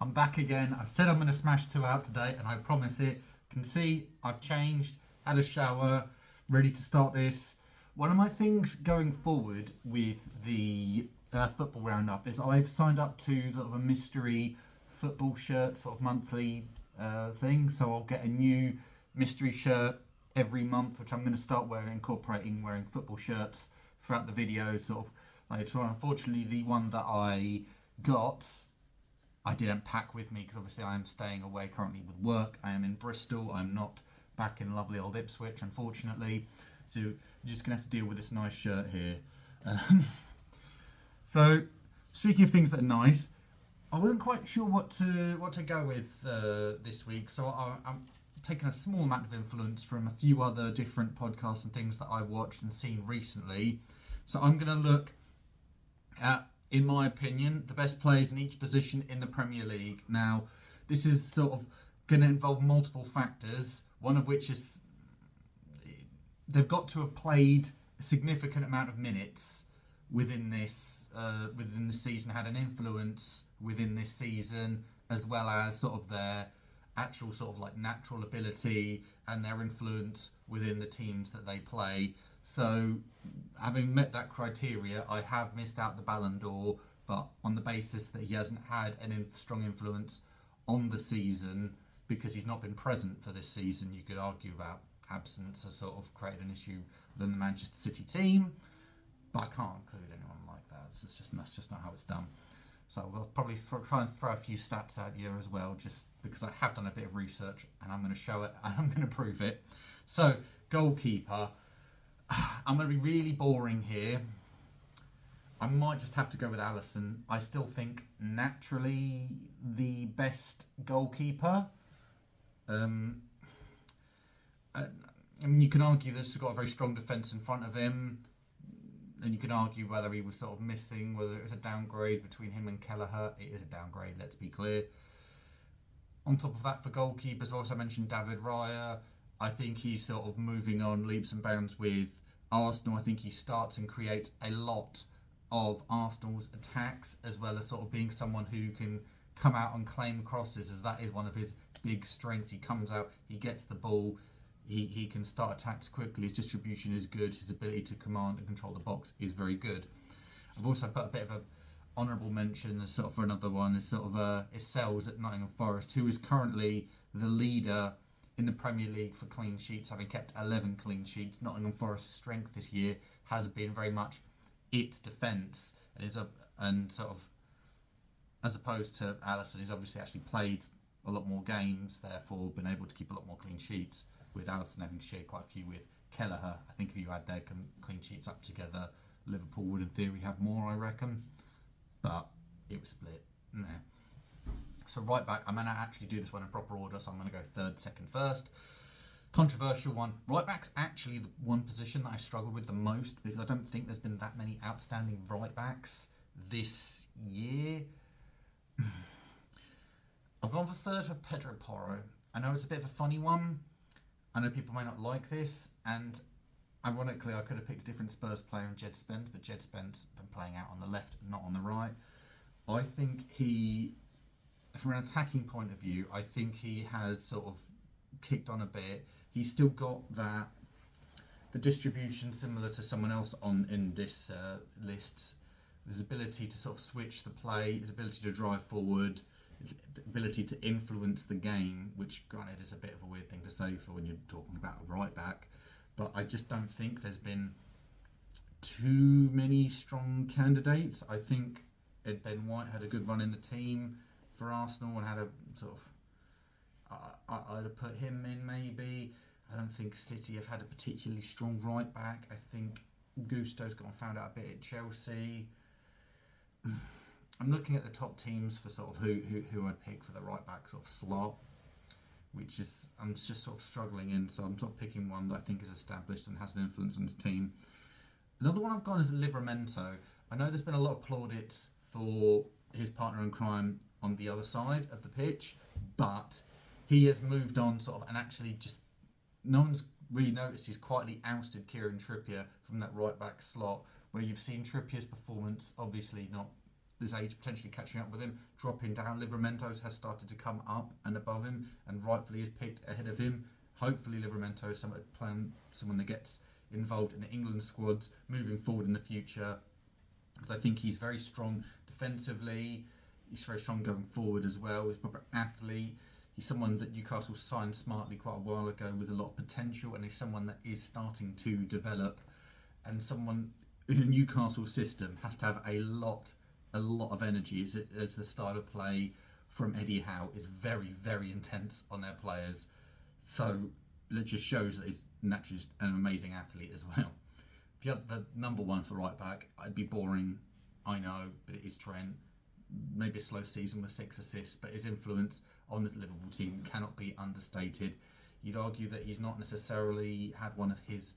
I'm back again. I said I'm going to smash two out today, and I promise it. Can see I've changed, had a shower, ready to start this. One of my things going forward with the football roundup is I've signed up to sort of a mystery football shirt sort of monthly thing. So I'll get a new mystery shirt every month, which I'm going to start wearing, incorporating wearing football shirts throughout the videos. Sort of later on. Unfortunately, the one that I got I didn't pack with me because obviously I am staying away currently with work. I am in Bristol. I'm not back in lovely old Ipswich, unfortunately. So you're just going to have to deal with this nice shirt here. Um, so, speaking of things that are nice, I wasn't quite sure what to go with this week. So I'm taking a small amount of influence from a few other different podcasts and things that I've watched and seen recently. So I'm going to look at, in my opinion, the best players in each position in the Premier League. Now, this is sort of going to involve multiple factors, one of which is they've got to have played a significant amount of minutes within the season, had an influence within this season, as well as sort of their actual sort of like natural ability and their influence within the teams that they play. So, having met that criteria, I have missed out the Ballon d'Or, but on the basis that he hasn't had an strong influence on the season because he's not been present for this season, you could argue about absence has sort of created an issue within the Manchester City team. But I can't include anyone like that. That's just not how it's done. So we'll probably try and throw a few stats out here as well, just because I have done a bit of research and I'm going to show it and I'm going to prove it. So goalkeeper, I'm going to be really boring here. I might just have to go with Alisson. I still think naturally the best goalkeeper. Um, I mean, you can argue that he's got a very strong defence in front of him, and you can argue whether he was sort of missing, whether it was a downgrade between him and Kelleher. It is a downgrade, let's be clear. On top of that, for goalkeepers, I also mentioned David Raya. I think he's sort of moving on leaps and bounds with Arsenal. I think he starts and creates a lot of Arsenal's attacks, as well as sort of being someone who can come out and claim crosses, as that is one of his big strengths. He comes out, he gets the ball, he can start attacks quickly, his distribution is good, his ability to command and control the box is very good. I've also put a bit of a honourable mention as sort of for another one is sort of is Sells at Nottingham Forest, who is currently the leader in the Premier League for clean sheets, having kept 11 clean sheets. Nottingham Forest's strength this year has been very much its defence, and sort of as opposed to Alisson, who's obviously actually played a lot more games, therefore been able to keep a lot more clean sheets. With Alisson having shared quite a few with Kelleher, I think if you add their clean sheets up together, Liverpool would in theory have more, I reckon. But it was split. Nah. So right back, I'm going to actually do this one in proper order, so I'm going to go third, second, first. Controversial one. Right back's actually the one position that I struggled with the most because I don't think there's been that many outstanding right backs this year. I've gone for third for Pedro Porro. I know it's a bit of a funny one. I know people may not like this, and ironically, I could have picked a different Spurs player in Jed Spence, but Jed Spence been playing out on the left, not on the right. I think from an attacking point of view, I think he has sort of kicked on a bit. He's still got the distribution similar to someone else in this list. His ability to sort of switch the play, his ability to drive forward, his ability to influence the game, which granted is a bit of a weird thing to say for when you're talking about a right back, but I just don't think there's been too many strong candidates. I think Ed Ben White had a good run in the team for Arsenal and had a sort of I'd have put him in maybe. I don't think City have had a particularly strong right back. I think Gusto's got found out a bit at Chelsea. I'm looking at the top teams for sort of who I'd pick for the right back sort of slot, which is I'm just sort of struggling in. So I'm sort of picking one that I think is established and has an influence on his team. Another one I've gone is Livramento. I know there's been a lot of plaudits for his partner in crime on the other side of the pitch, but he has moved on sort of and actually just no one's really noticed he's quietly ousted Kieran Trippier from that right back slot, where you've seen Trippier's performance obviously not his age potentially catching up with him, dropping down. Livramento has started to come up and above him, and rightfully is picked ahead of him. Hopefully, Livramento is someone that gets involved in the England squads moving forward in the future, because I think he's very strong defensively. He's very strong going forward as well. He's a proper athlete. He's someone that Newcastle signed smartly quite a while ago with a lot of potential, and he's someone that is starting to develop, and someone in a Newcastle system has to have a lot of energy, as the style of play from Eddie Howe is very, very intense on their players. So it just shows that he's naturally just an amazing athlete as well. The number one for right back, I'd be boring, I know, but it is Trent. Maybe a slow season with 6 assists, but his influence on this Liverpool team cannot be understated. You'd argue that he's not necessarily had one of his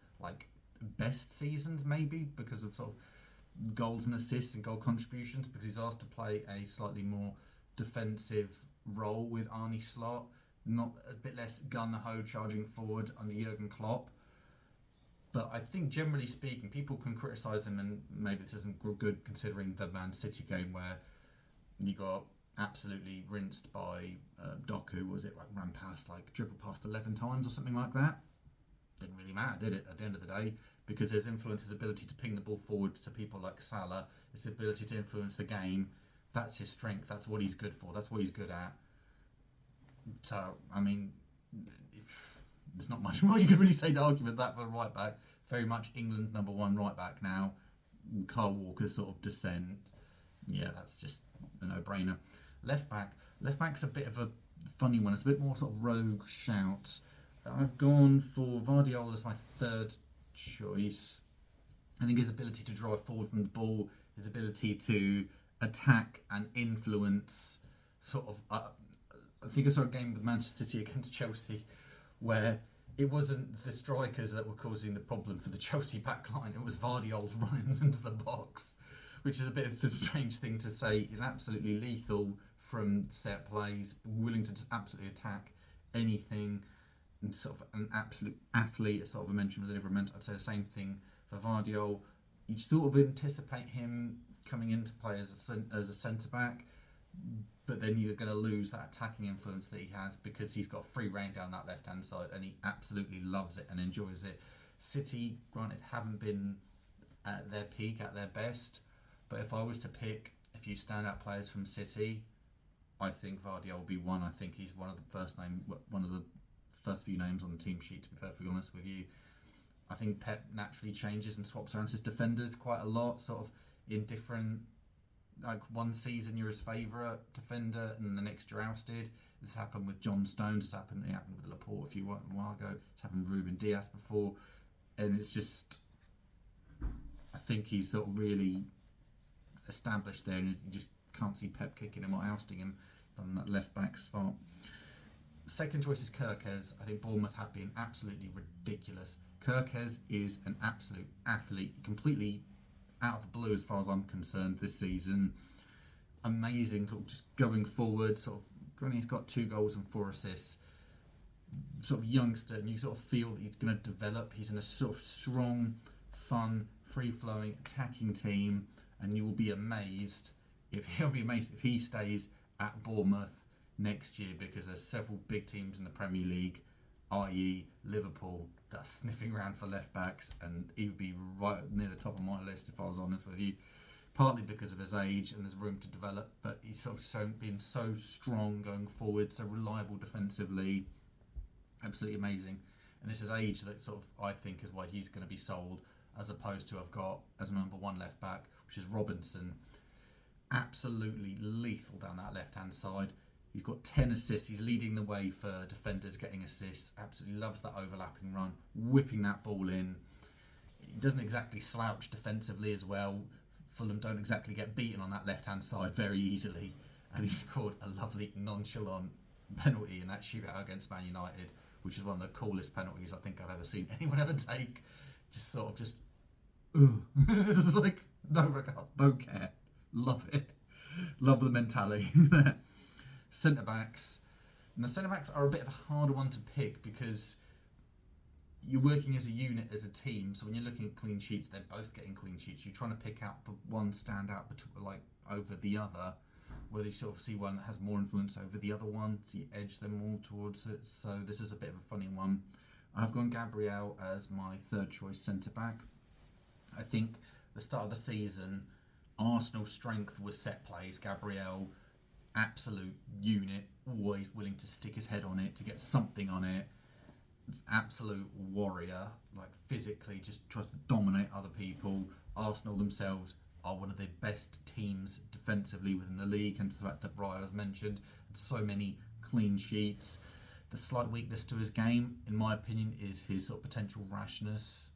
best seasons, maybe because of sort of goals and assists and goal contributions, because he's asked to play a slightly more defensive role with Arne Slot, not a bit less gun-ho charging forward under Jurgen Klopp. But I think generally speaking, people can criticise him, and maybe this isn't good considering the Man City game where you got absolutely rinsed by Doku. Was it ran past dribbled past 11 times or something like that? Didn't really matter, did it, at the end of the day? Because his influence, his ability to ping the ball forward to people like Salah, his ability to influence the game, that's his strength. That's what he's good for. That's what he's good at. So, I mean, there's not much more you could really say to argument that for a right back. Very much England number one right back now. Kyle Walker's sort of descent. Yeah, that's just a no-brainer. Left back's a bit of a funny one. It's a bit more sort of rogue shout. I've gone for Vardiol as my third choice. I think his ability to drive forward from the ball, his ability to attack and influence, I think I saw a game with Manchester City against Chelsea where it wasn't the strikers that were causing the problem for the Chelsea backline. It was Vardiol's run-ins into the box, which is a bit of a strange thing to say. He's absolutely lethal from set plays, willing to absolutely attack anything, and sort of an absolute athlete, as sort of I mentioned with Livramento. I'd say the same thing for Vardiol. You sort of anticipate him coming into play as a centre-back, but then you're going to lose that attacking influence that he has because he's got free rein down that left-hand side, and he absolutely loves it and enjoys it. City, granted, haven't been at their peak, at their best, but if I was to pick a few standout players from City, I think Vardiol will be one. I think he's one of the first few names on the team sheet, to be perfectly honest with you. I think Pep naturally changes and swaps around his defenders quite a lot, sort of in different, one season you're his favourite defender and the next you're ousted. This happened with John Stones, it happened with Laporte a while ago, it's happened with Ruben Dias before, and it's just, I think he's sort of really established there, and you just can't see Pep kicking him or ousting him on that left back spot. Second choice is Kirkez. I think Bournemouth have been absolutely ridiculous. Kirkez is an absolute athlete, completely out of the blue as far as I'm concerned this season. Amazing, sort of just going forward. Sort of, granted, he's got 2 goals and 4 assists. Sort of youngster, and you sort of feel that he's going to develop. He's in a sort of strong, fun, free-flowing, attacking team, and you will be amazed if he stays at Bournemouth next year, because there's several big teams in the Premier League, i.e. Liverpool, that are sniffing around for left backs, and he would be right near the top of my list if I was honest with you, partly because of his age and there's room to develop, but he's sort of been so strong going forward, so reliable defensively, absolutely amazing. And it's his age that sort of I think is why he's going to be sold, as opposed to I've got as a number one left back, which is Robinson. Absolutely lethal down that left hand side. He's got 10 assists. He's leading the way for defenders getting assists. Absolutely loves that overlapping run, whipping that ball in. He doesn't exactly slouch defensively as well. Fulham don't exactly get beaten on that left-hand side very easily. And he scored a lovely, nonchalant penalty in that shootout against Man United, which is one of the coolest penalties I think I've ever seen anyone ever take. Like, no regard, no care. Love it. Love the mentality there. Centre-backs. And the centre-backs are a bit of a harder one to pick because you're working as a unit, as a team. So when you're looking at clean sheets, they're both getting clean sheets. You're trying to pick out the one standout over the other, whether you sort of see one that has more influence over the other one, so you edge them more towards it. So this is a bit of a funny one. I've gone Gabriel as my third choice centre back. I think the start of the season, Arsenal's strength was set plays. Gabriel, absolute unit, always willing to stick his head on it, to get something on it. Absolute warrior, like physically just tries to dominate other people. Arsenal themselves are one of the best teams defensively within the league, hence the fact that Raya has mentioned so many clean sheets. The slight weakness to his game, in my opinion, is his sort of potential rashness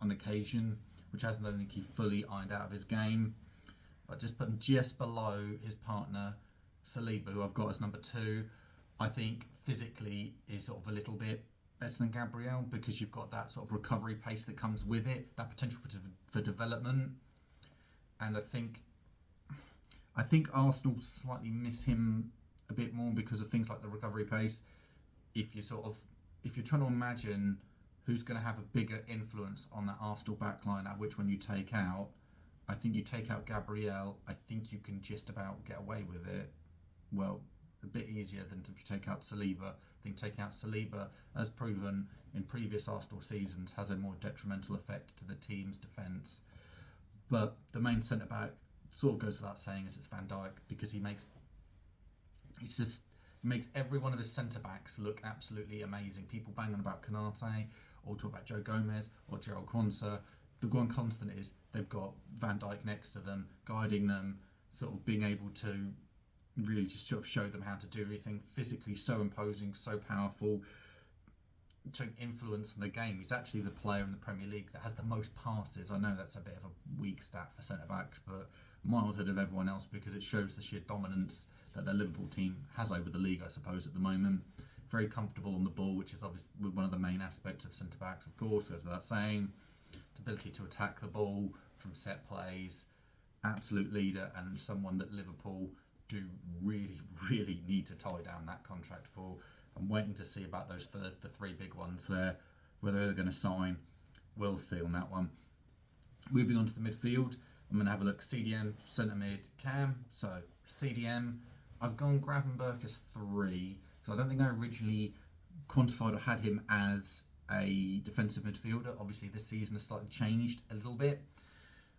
on occasion, which hasn't, I don't think, he fully ironed out of his game. But just put him just below his partner Saliba, who I've got as number 2. I think physically is sort of a little bit better than Gabriel, because you've got that sort of recovery pace that comes with it, that potential for development. And I think Arsenal slightly miss him a bit more because of things like the recovery pace. If you're trying to imagine who's going to have a bigger influence on that Arsenal backline, at which one you take out, I think you take out Gabriel. I think you can just about get away with it. Well, a bit easier than if you take out Saliba. I think taking out Saliba, as proven in previous Arsenal seasons, has a more detrimental effect to the team's defence. But the main centre back sort of goes without saying is it's Van Dijk, because he makes every one of his centre backs look absolutely amazing. People bang on about Konate, or talk about Joe Gomez or Gerald Quansah. The one constant is they've got Van Dijk next to them, guiding them, sort of being able to really just sort of show them how to do everything. Physically so imposing, so powerful, showing influence on the game. He's actually the player in the Premier League that has the most passes. I know that's a bit of a weak stat for centre backs, but miles ahead of everyone else, because it shows the sheer dominance that the Liverpool team has over the league, I suppose, at the moment. Very comfortable on the ball, which is obviously one of the main aspects of centre backs, of course, goes without saying. The ability to attack the ball from set plays, absolute leader, and someone that Liverpool do really, really need to tie down that contract for. I'm waiting to see about those the 3 big ones there, whether they're going to sign. We'll see on that one. Moving on to the midfield, I'm going to have a look. CDM, centre mid, Cam. So CDM, I've gone Gravenberch as 3, because I don't think I originally quantified or had him as a defensive midfielder. Obviously this season has slightly changed a little bit.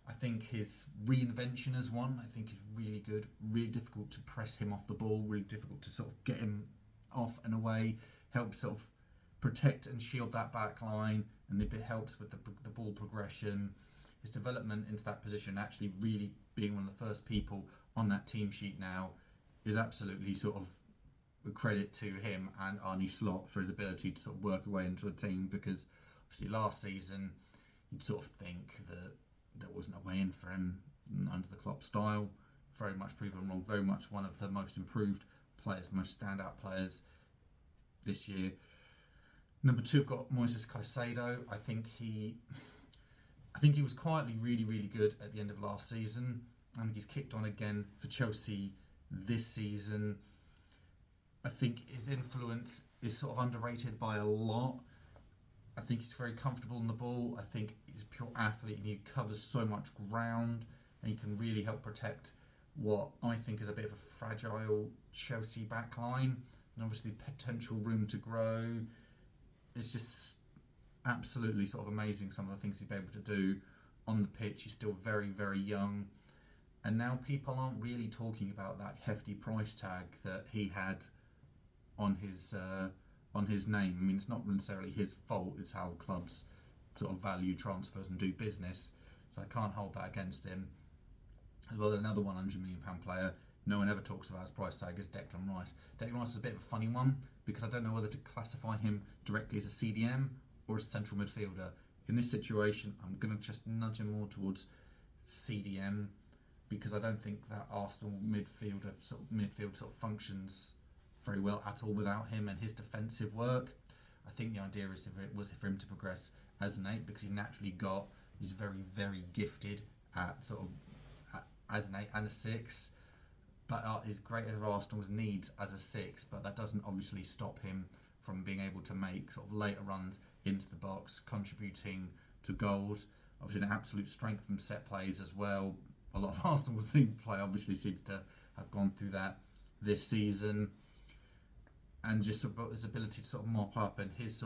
I think his reinvention as one, I think, is really good. Really difficult to press him off the ball, really difficult to sort of get him off and away. Helps sort of protect and shield that back line, and it helps with the ball progression. His development into that position, actually really being one of the first people on that team sheet now, is absolutely sort of a credit to him and Arne Slot for his ability to sort of work away into a team, because obviously last season you'd sort of think that there wasn't a way in for him under the Klopp style. Very much proven wrong. Very much one of the most improved players, most standout players this year. Number 2, I've got Moises Caicedo. I think he was quietly really, really good at the end of last season. I think he's kicked on again for Chelsea this season. I think his influence is sort of underrated by a lot. I think he's very comfortable on the ball. I think he's a pure athlete and he covers so much ground, and he can really help protect what I think is a bit of a fragile Chelsea backline, and obviously potential room to grow. It's just absolutely sort of amazing some of the things he'd be able to do on the pitch. He's still very, very young, and now people aren't really talking about that hefty price tag that he had on his name. I mean, it's not necessarily his fault. It's how clubs sort of value transfers and do business. So I can't hold that against him. As well, another £100 million player no one ever talks about his price tag is Declan Rice. Declan Rice is a bit of a funny one, because I don't know whether to classify him directly as a CDM or as a central midfielder. In this situation, I'm going to just nudge him more towards CDM, because I don't think that Arsenal midfield sort of functions very well at all without him and his defensive work. I think the idea was for him to progress as an 8, because he's very, very gifted at sort of as an 8 and a 6, but is great at Arsenal's needs as a 6, but that doesn't obviously stop him from being able to make sort of later runs into the box, contributing to goals. Obviously an absolute strength from set plays as well. a lot of Arsenal team play obviously seems to have gone through that this season, and just about his ability to sort of mop up and his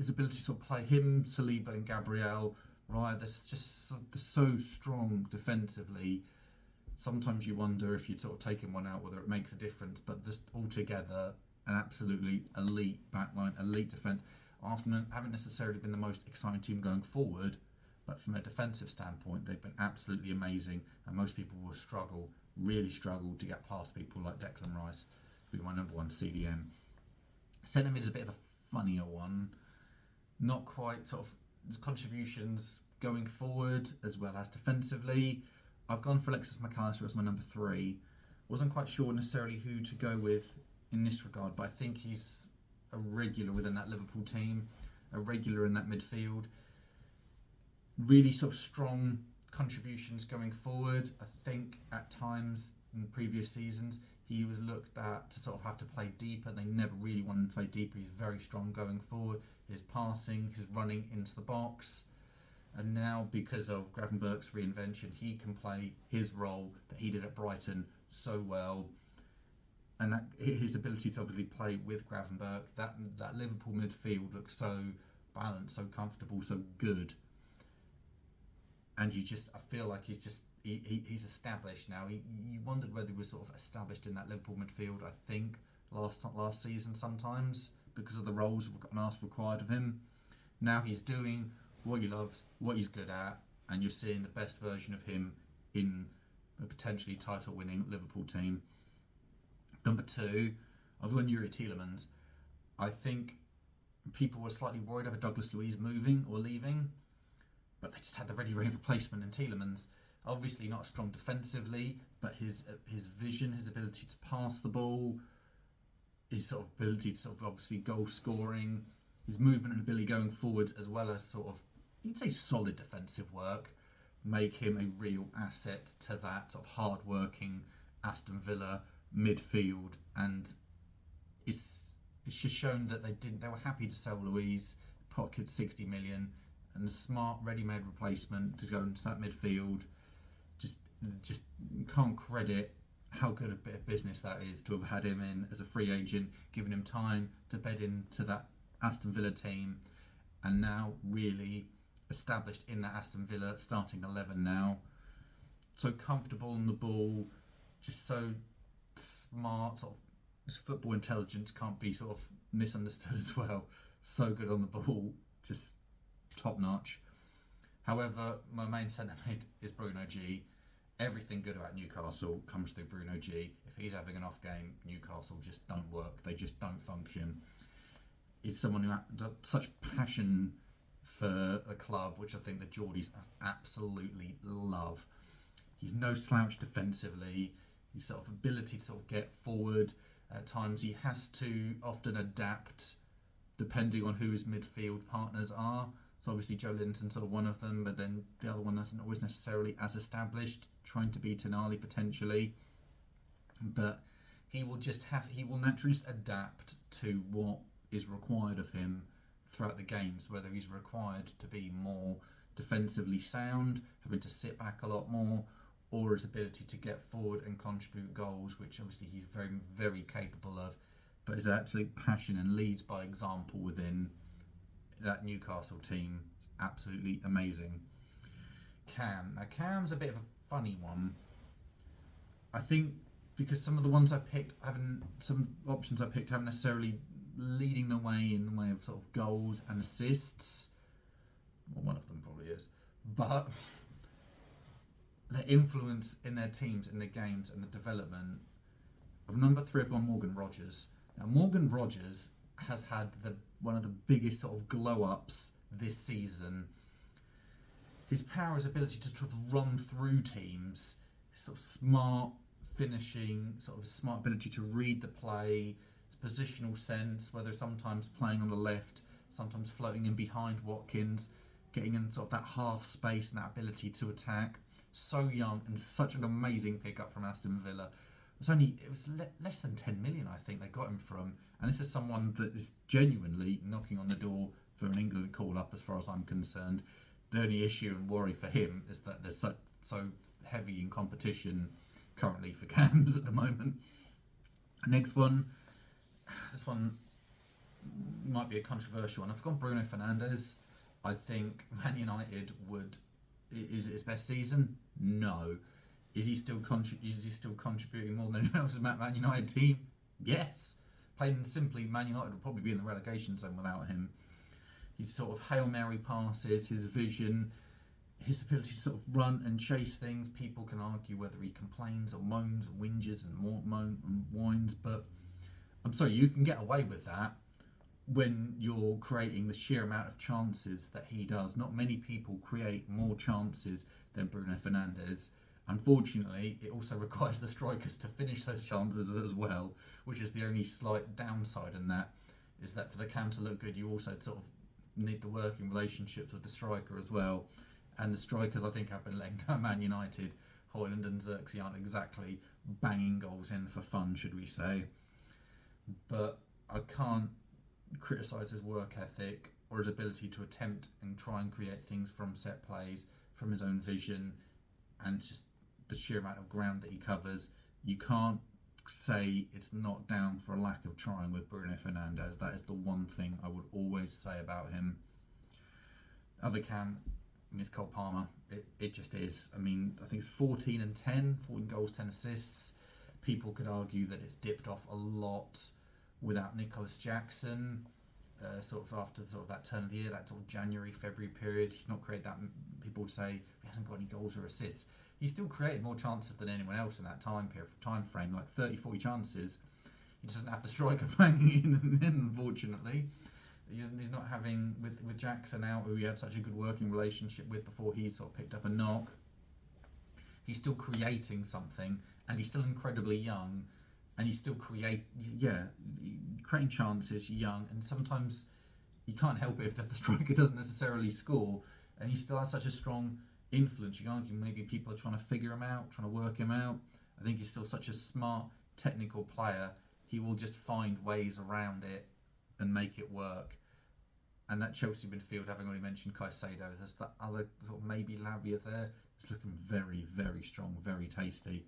ability to sort of play him, Saliba and Gabriel, right? That's just so strong defensively. Sometimes you wonder if you're sort of taking one out whether it makes a difference, but just altogether an absolutely elite backline, elite defence. Arsenal haven't necessarily been the most exciting team going forward, but from a defensive standpoint, they've been absolutely amazing, and most people will really struggle to get past people like Declan Rice, who's my number one CDM. Centre mid is a bit of a funnier one. Not quite sort of contributions going forward as well as defensively. I've gone for Alexis McAllister as my number 3. Wasn't quite sure necessarily who to go with in this regard, but I think he's a regular within that Liverpool team, a regular in that midfield. Really sort of strong contributions going forward. I think at times in previous seasons he was looked at to sort of have to play deeper. They never really wanted him to play deeper. He's very strong going forward. His passing, his running into the box. And now, because of Gravenberch's reinvention, he can play his role that he did at Brighton so well. And that his ability to obviously play with Gravenberch, that Liverpool midfield looks so balanced, so comfortable, so good. And I feel like he's established now. You wondered whether he was sort of established in that Liverpool midfield, I think, last season sometimes, because of the roles and asked required of him. Now he's doing what he loves, what he's good at, and you're seeing the best version of him in a potentially title-winning Liverpool team. Number 2, I've gone Youri Tielemans. I think people were slightly worried over Douglas Luiz moving or leaving, but they just had the ready-made replacement in Tielemans. Obviously not strong defensively, but his vision, his ability to pass the ball, his sort of ability to sort of obviously goal scoring, his movement and ability going forward, as well as sort of, you'd say, solid defensive work, make him a real asset to that sort of hard-working Aston Villa midfield. And it's just shown that they were happy to sell Luiz, pocket 60 million, and a smart ready-made replacement to go into that midfield. Just can't credit how good a bit of business that is to have had him in as a free agent, giving him time to bed into that Aston Villa team, and now really established in that Aston Villa starting 11 now. So comfortable on the ball, just so smart, sort of his football intelligence can't be sort of misunderstood as well. So good on the ball, just top notch. However, my main centre mid is Bruno G. Everything good about Newcastle comes through Bruno G. If he's having an off game, Newcastle just don't work. They just don't function. He's someone who has such passion for a club, which I think the Geordies absolutely love. He's no slouch defensively. His sort of ability to sort of get forward. At times he has to often adapt depending on who his midfield partners are. So obviously Joe Linton's sort of one of them, but then the other one isn't always necessarily as established, trying to be Tonali potentially. But he will naturally just adapt to what is required of him throughout the games, whether he's required to be more defensively sound, having to sit back a lot more, or his ability to get forward and contribute goals, which obviously he's very, very capable of, but his absolute passion and leads by example within that Newcastle team is absolutely amazing. Cam. Now Cam's a bit of a funny one. I think because some of the ones I picked some options I picked haven't necessarily leading the way in the way of sort of goals and assists. Well, one of them probably is. But their influence in their teams, in their games and the development of number 3, I've gone Morgan Rogers. Now Morgan Rogers has had one of the biggest sort of glow-ups this season. His power, his ability to sort of run through teams, his sort of smart finishing, sort of smart ability to read the play, his positional sense, whether sometimes playing on the left, sometimes floating in behind Watkins, getting in sort of that half space and that ability to attack. So young and such an amazing pickup from Aston Villa. It was less than 10 million, I think, they got him from. And this is someone that is genuinely knocking on the door for an England call-up, as far as I'm concerned. The only issue and worry for him is that there's so heavy in competition currently for cams at the moment. Next one, this one might be a controversial one. I've gone Bruno Fernandes. I think Man United would. Is it his best season? No. Is he still contributing more than anyone else in that Man United team? Yes. Plain and simply, Man United would probably be in the relegation zone without him. His sort of Hail Mary passes, his vision, his ability to sort of run and chase things. People can argue whether he complains or moans and whinges and whines, but I'm sorry, you can get away with that when you're creating the sheer amount of chances that he does. Not many people create more chances than Bruno Fernandes. Unfortunately, it also requires the strikers to finish those chances as well, which is the only slight downside in that, is that for the cam to look good, you also sort of need the working relationships with the striker as well. And the strikers, I think, have been letting down Man United. Højlund and Xerxes aren't exactly banging goals in for fun, should we say. But I can't criticise his work ethic or his ability to attempt and try and create things from set plays, from his own vision, and just the sheer amount of ground that he covers. You can't say it's not down for a lack of trying with Bruno Fernandes. That is the one thing I would always say about him. Other cam is Cole Palmer. It just is. I mean, I think it's 14 and 10, 14 goals, 10 assists. People could argue that it's dipped off a lot without Nicholas Jackson. Sort of after sort of that turn of the year, that sort of January, February period, he's not created that. People say he hasn't got any goals or assists. He still created more chances than anyone else in that time frame, like 30, 40 chances. He doesn't have the striker banging in, unfortunately. He's not having, with Jackson out, who he had such a good working relationship with before he sort of picked up a knock. He's still creating something, and he's still incredibly young, and he's still creating chances, young, and sometimes you can't help it if the striker doesn't necessarily score, and he still has such a strong influence. You can argue maybe people are trying to figure him out, trying to work him out. I think he's still such a smart, technical player. He will just find ways around it and make it work. And that Chelsea midfield, having already mentioned Caicedo, there's that other sort of maybe Lavia there. It's looking very, very strong, very tasty.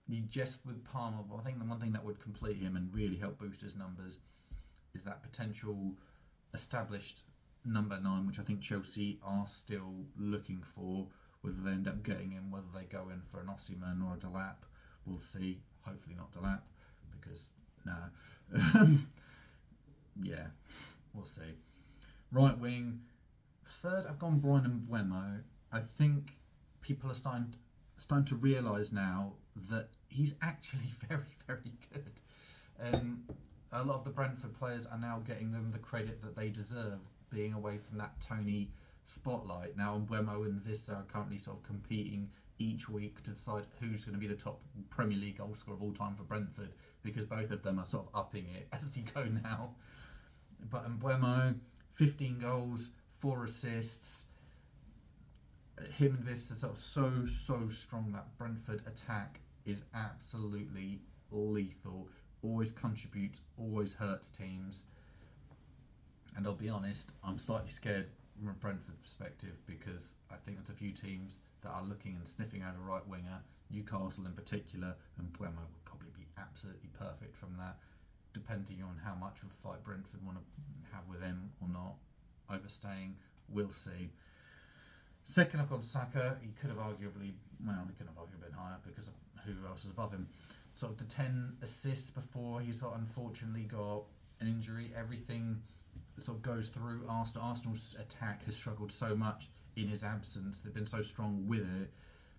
You just with Palmer, I think the one thing that would complete him and really help boost his numbers is that potential established number 9, which I think Chelsea are still looking for. Whether they end up getting him, whether they go in for an Osimhen or a Delap, we'll see. Hopefully not Delap, because yeah, we'll see. Right wing, third, I've gone Bryan Mbeumo. I think people are starting to realise now that he's actually very, very good. A lot of the Brentford players are now getting them the credit that they deserve, being away from that Tony spotlight. Now Mbeumo and Vista are currently sort of competing each week to decide who's going to be the top Premier League goal scorer of all time for Brentford, because both of them are sort of upping it as we go now. But Mbeumo, 15 goals, 4 assists. Him and Vista are sort of so strong. That Brentford attack is absolutely lethal. Always contributes, always hurts teams. And I'll be honest, I'm slightly scared from a Brentford perspective, because I think there's a few teams that are looking and sniffing out a right winger, Newcastle in particular, and Mbeumo would probably be absolutely perfect from that, depending on how much of a fight Brentford want to have with him or not. Overstaying, we'll see. Second, I've gone Saka. He could have arguably been higher because of who else is above him. Sort of the 10 assists before he's unfortunately got an injury. Everything sort of goes through Arsenal. Arsenal's attack has struggled so much in his absence. They've been so strong with it.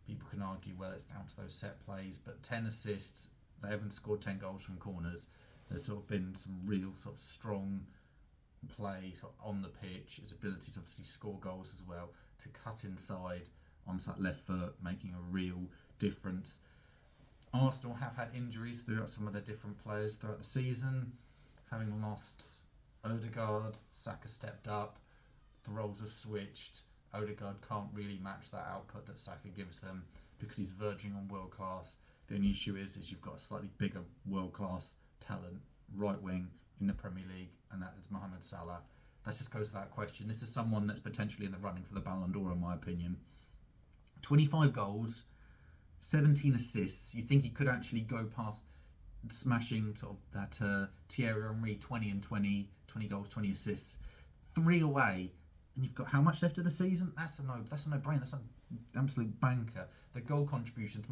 People can argue, well, it's down to those set plays, but 10 assists, they haven't scored 10 goals from corners. There's sort of been some real sort of strong play sort of on the pitch. His ability to obviously score goals as well, to cut inside onto that left foot, making a real difference. Arsenal have had injuries throughout some of their different players throughout the season. Having lost Odegaard, Saka stepped up, the roles have switched. Odegaard can't really match that output that Saka gives them because he's verging on world class. The only issue is you've got a slightly bigger world class talent right wing in the Premier League, and that is Mohamed Salah. That just goes without question. This is someone that's potentially in the running for the Ballon d'Or, in my opinion. 25 goals, 17 assists. You think he could actually go past smashing sort of that Thierry Henry 20 and 20 goals, 20 assists, 3 away, and you've got how much left of the season? That's a no-brainer. That's an absolute banker. The goal contributions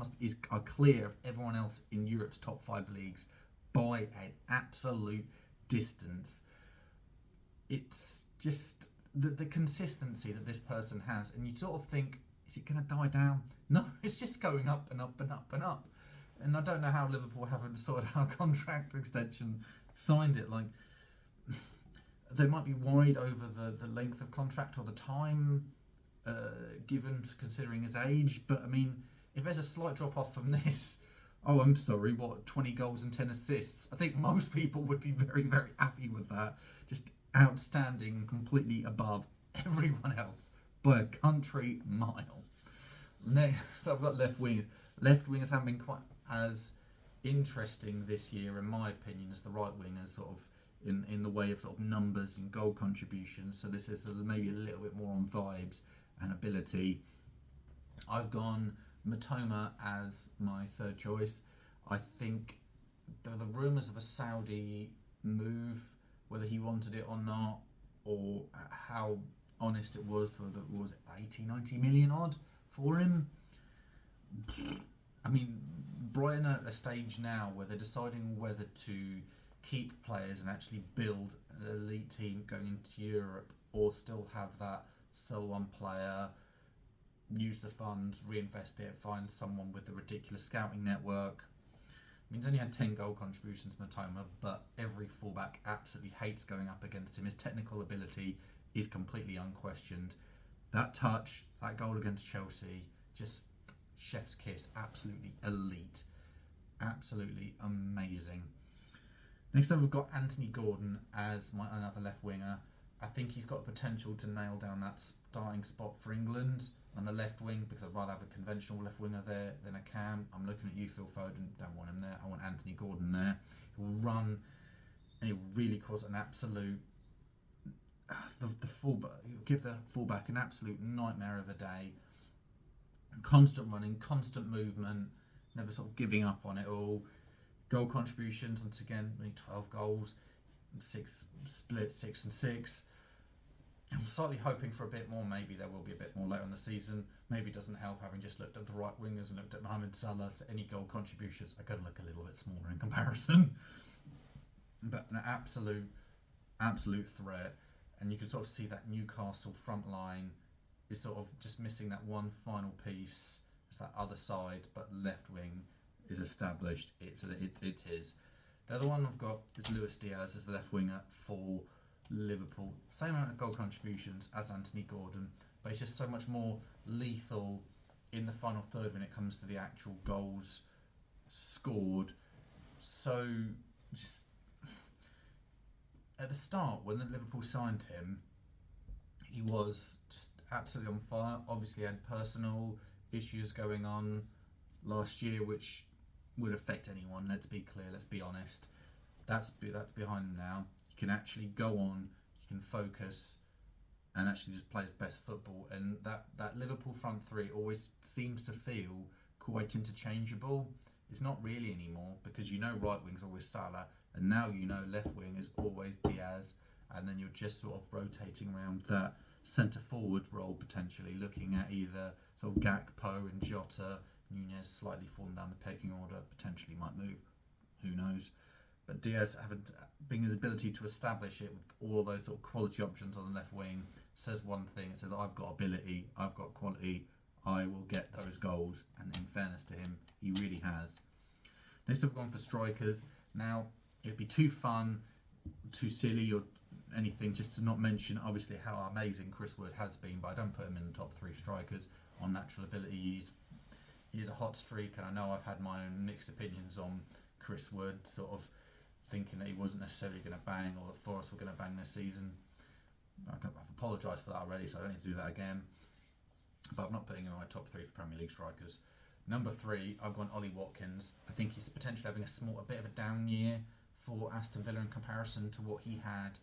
are clear of everyone else in Europe's top 5 leagues by an absolute distance. It's just the consistency that this person has, and you sort of think, is it going to die down? No, it's just going up and up and up and up. And I don't know how Liverpool haven't sorted out a contract extension, signed it. Like, they might be worried over the length of contract or the time given, considering his age. But I mean, if there's a slight drop off from this, oh, I'm sorry, 20 goals and 10 assists? I think most people would be very, very happy with that. Just outstanding, completely above everyone else by a country mile. Next, I've got left wing. Left wingers haven't been quite as interesting this year, in my opinion, as the right wingers, sort of in the way of sort of numbers and goal contributions. So this is maybe a little bit more on vibes and ability. I've gone Matoma as my third choice. I think there are the rumours of a Saudi move, whether he wanted it or not, or how honest it was, whether it was 80-90 million odd for him. I mean, Brighton are at a stage now where they're deciding whether to keep players and actually build an elite team going into Europe, or still have that sell one player, use the funds, reinvest it, find someone with a ridiculous scouting network. I mean, he's only had 10 goal contributions, Matoma, but every fullback absolutely hates going up against him. His technical ability is completely unquestioned. That touch, that goal against Chelsea, just chef's kiss, absolutely elite, absolutely amazing. Next up, we've got Anthony Gordon as another left winger. I think he's got potential to nail down that starting spot for England on the left wing, because I'd rather have a conventional left winger there than a cam. I'm looking at you, Phil Foden. Don't want him there. I want Anthony Gordon there. He will run, and he will really cause an absolute the fullback. He'll give the fullback an absolute nightmare of a day. Constant running, constant movement, never sort of giving up on it all. Goal contributions, once again, only 12 goals, 6 splits, 6 and 6. I'm slightly hoping for a bit more. Maybe there will be a bit more later in the season. Maybe it doesn't help having just looked at the right wingers and looked at Mohamed Salah. So any goal contributions are going to look a little bit smaller in comparison. But an absolute threat. And you can sort of see that Newcastle front line is sort of just missing that one final piece. It's that other side, but left wing is established. It's his. The other one I've got is Luis Diaz as the left winger for Liverpool. Same amount of goal contributions as Anthony Gordon, but he's just so much more lethal in the final third when it comes to the actual goals scored. So just at the start, when Liverpool signed him, he was just absolutely on fire. Obviously had personal issues going on last year, which would affect anyone. Let's be clear, let's be honest. That's behind him now. He can actually go on, he can focus and actually just play his best football. And that Liverpool front three always seems to feel quite interchangeable. It's not really anymore, because you know right wing's always Salah, and now you know left wing is always Diaz, and then you're just sort of rotating around that centre forward role, potentially looking at either sort of Gakpo and Jota. Nunez slightly fallen down the pecking order, potentially might move, who knows. But Diaz being his ability to establish it with all those sort of quality options on the left wing says one thing. It says, I've got ability, I've got quality, I will get those goals. And in fairness to him, he really has. Next up, we've gone for strikers. Now, it'd be too fun, too silly, or anything just to not mention obviously how amazing Chris Wood has been, but I don't put him in the top 3 strikers on natural ability. He's a hot streak, and I know I've had my own mixed opinions on Chris Wood, sort of thinking that he wasn't necessarily going to bang, or that Forest were going to bang this season. I've apologised for that already, so I don't need to do that again. But I'm not putting him in my top 3 for Premier League strikers. Number 3, I've gone Ollie Watkins. I think he's potentially having a bit of a down year for Aston Villa in comparison to what he had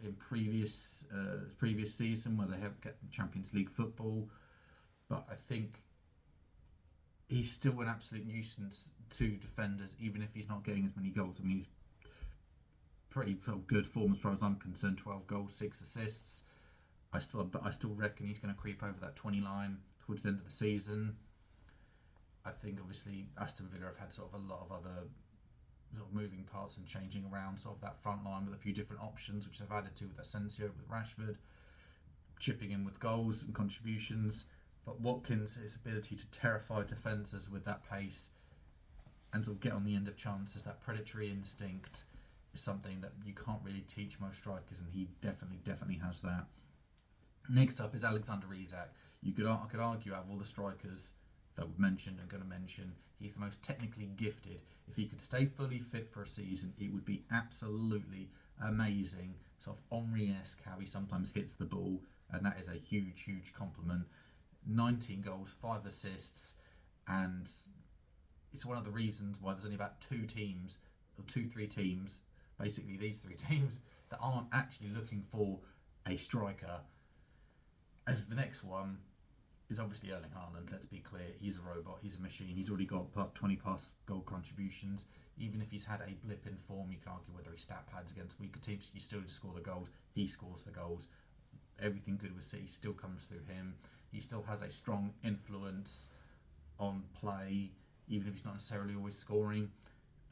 in previous season where they have get Champions League football, but I think he's still an absolute nuisance to defenders, even if he's not getting as many goals. I mean, he's pretty sort of good form as far as I'm concerned. 12 goals, 6 assists. I still reckon he's going to creep over that 20 line towards the end of the season. I think obviously Aston Villa have had sort of a lot of other sort of moving parts and changing around sort of that front line with a few different options, which they've added to with Asensio, with Rashford, chipping in with goals and contributions. But Watkins, his ability to terrify defenders with that pace and sort of get on the end of chances, that predatory instinct, is something that you can't really teach most strikers, and he definitely has that. Next up is Alexander Isak. I could argue out of all the strikers that we've mentioned and going to mention, he's the most technically gifted. If he could stay fully fit for a season, it would be absolutely amazing. Sort of Henry-esque how he sometimes hits the ball, and that is a huge compliment. 19 goals, 5 assists, and it's one of the reasons why there's only about 3 teams, basically these 3 teams, that aren't actually looking for a striker. As the next one is obviously Erling Haaland. Let's be clear, he's a robot, he's a machine. He's already got 20 plus goal contributions. Even if he's had a blip in form, you can argue whether he stat pads against weaker teams, you still just score the goals. He scores the goals. Everything good with City still comes through him. He still has a strong influence on play, even if he's not necessarily always scoring.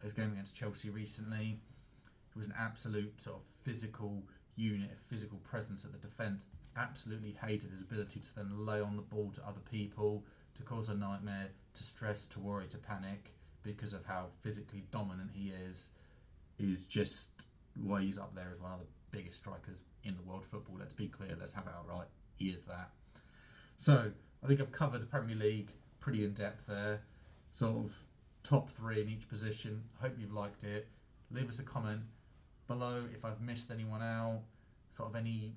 His game against Chelsea recently, he was an absolute sort of physical unit, a physical presence at the defence. Absolutely hated his ability to then lay on the ball to other people, to cause a nightmare, to stress, to worry, to panic, because of how physically dominant he is just why he's up there as one of the biggest strikers in the world football. Let's be clear, let's have it outright. He is that. So I think I've covered the Premier League pretty in depth there. Sort of top 3 in each position. Hope you've liked it. Leave us a comment below if I've missed anyone out. Sort of any,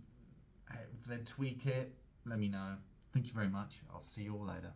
if they tweak it, let me know. Thank you very much. I'll see you all later.